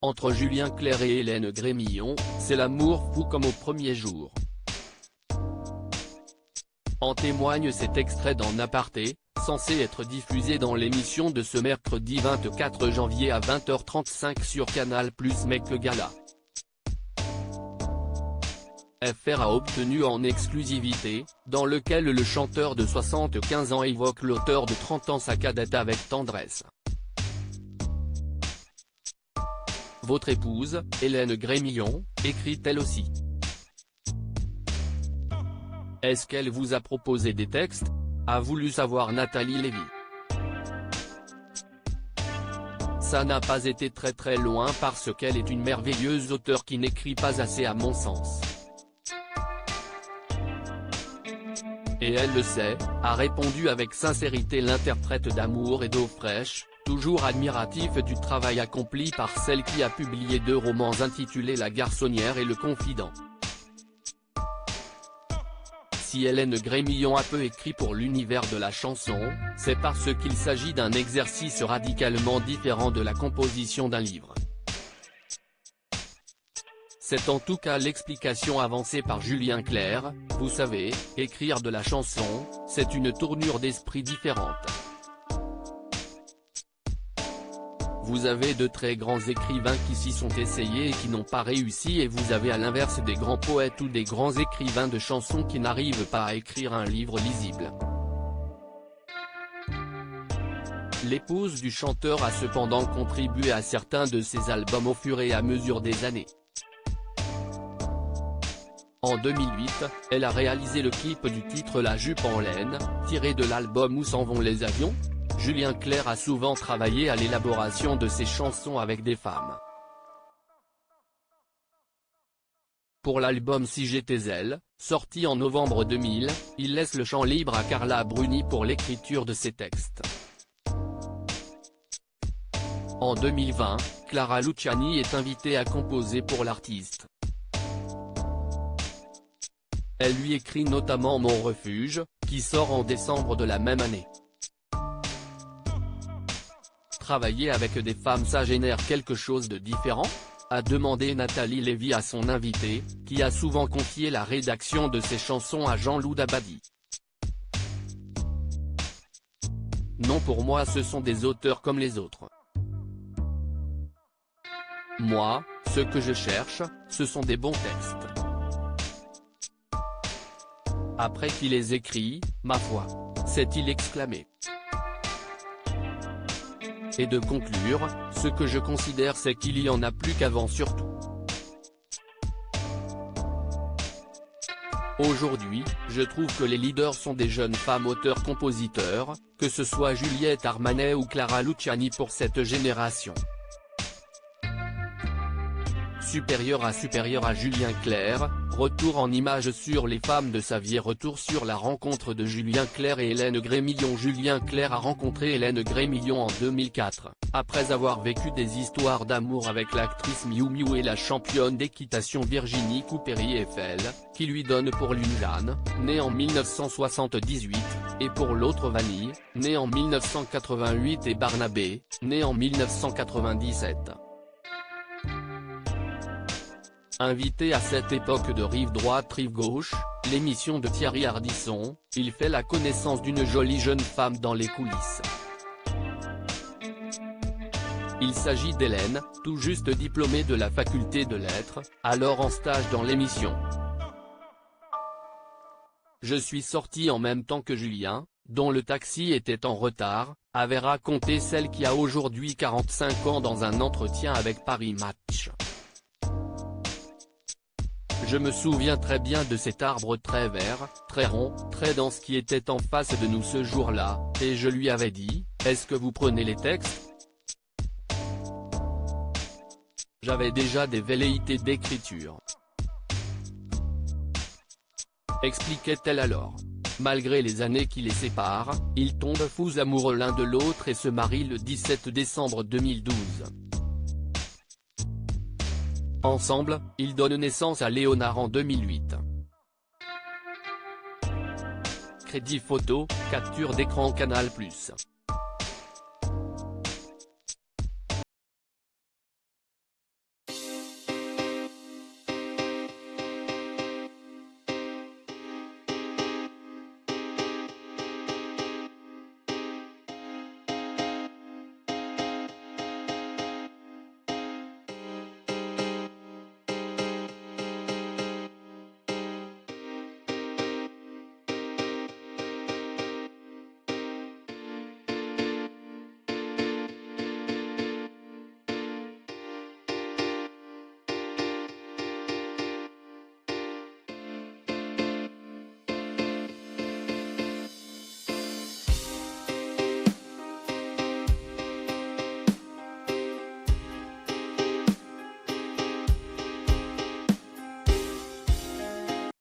Entre Julien Clerc et Hélène Grémillon, c'est l'amour fou comme au premier jour. En témoigne cet extrait d'En Aparté, censé être diffusé dans l'émission de ce mercredi 24 janvier à 20h35 sur Canal+ Mec le Gala. FR a obtenu en exclusivité, dans lequel le chanteur de 75 ans évoque l'auteur de 30 ans sa cadette avec tendresse. Votre épouse, Hélène Grémillon, écrit elle aussi. Est-ce qu'elle vous a proposé des textes ? A voulu savoir Nathalie Lévy. Ça n'a pas été très loin parce qu'elle est une merveilleuse auteure qui n'écrit pas assez à mon sens. Et elle le sait, a répondu avec sincérité l'interprète d'Amour et d'eau fraîche, toujours admiratif du travail accompli par celle qui a publié 2 romans intitulés La Garçonnière et Le Confident. Si Hélène Grémillon a peu écrit pour l'univers de la chanson, c'est parce qu'il s'agit d'un exercice radicalement différent de la composition d'un livre. C'est en tout cas l'explication avancée par Julien Clerc. Vous savez, écrire de la chanson, c'est une tournure d'esprit différente. Vous avez de très grands écrivains qui s'y sont essayés et qui n'ont pas réussi et vous avez à l'inverse des grands poètes ou des grands écrivains de chansons qui n'arrivent pas à écrire un livre lisible. L'épouse du chanteur a cependant contribué à certains de ses albums au fur et à mesure des années. En 2008, elle a réalisé le clip du titre La jupe en laine, tiré de l'album Où s'en vont les avions ? Julien Clerc a souvent travaillé à l'élaboration de ses chansons avec des femmes. Pour l'album Si j'étais elle, sorti en novembre 2000, il laisse le champ libre à Carla Bruni pour l'écriture de ses textes. En 2020, Clara Luciani est invitée à composer pour l'artiste. Elle lui écrit notamment Mon refuge, qui sort en décembre de la même année. Travailler avec des femmes ça génère quelque chose de différent ? A demandé Nathalie Lévy à son invité, qui a souvent confié la rédaction de ses chansons à Jean-Loup Dabadi. Non, pour moi ce sont des auteurs comme les autres. Moi, ce que je cherche, ce sont des bons textes. Après qui les écrit, ma foi, s'est-il exclamé. Et de conclure, ce que je considère c'est qu'il y en a plus qu'avant surtout. Aujourd'hui, je trouve que les leaders sont des jeunes femmes auteurs-compositeurs, que ce soit Juliette Armanet ou Clara Luciani pour cette génération. Supérieur à Julien Clerc, retour en images sur les femmes de sa vie. Retour sur la rencontre de Julien Clerc et Hélène Grémillon. Julien Clerc a rencontré Hélène Grémillon en 2004, après avoir vécu des histoires d'amour avec l'actrice Miu Miu et la championne d'équitation Virginie Coupéry-Eiffel, qui lui donne pour l'une Jeanne, née en 1978, et pour l'autre Vanille, née en 1988 et Barnabé, né en 1997. Invité à cette époque de Rive droite Rive gauche, l'émission de Thierry Ardisson, il fait la connaissance d'une jolie jeune femme dans les coulisses. Il s'agit d'Hélène, tout juste diplômée de la faculté de lettres, alors en stage dans l'émission. Je suis sorti en même temps que Julien, dont le taxi était en retard, avait raconté celle qui a aujourd'hui 45 ans dans un entretien avec Paris Match. Je me souviens très bien de cet arbre très vert, très rond, très dense qui était en face de nous ce jour-là, et je lui avais dit, est-ce que vous prenez les textes ? J'avais déjà des velléités d'écriture. Expliquait-elle alors. Malgré les années qui les séparent, ils tombent fous amoureux l'un de l'autre et se marient le 17 décembre 2012. Ensemble, ils donnent naissance à Léonard en 2008. Crédit photo, capture d'écran Canal+.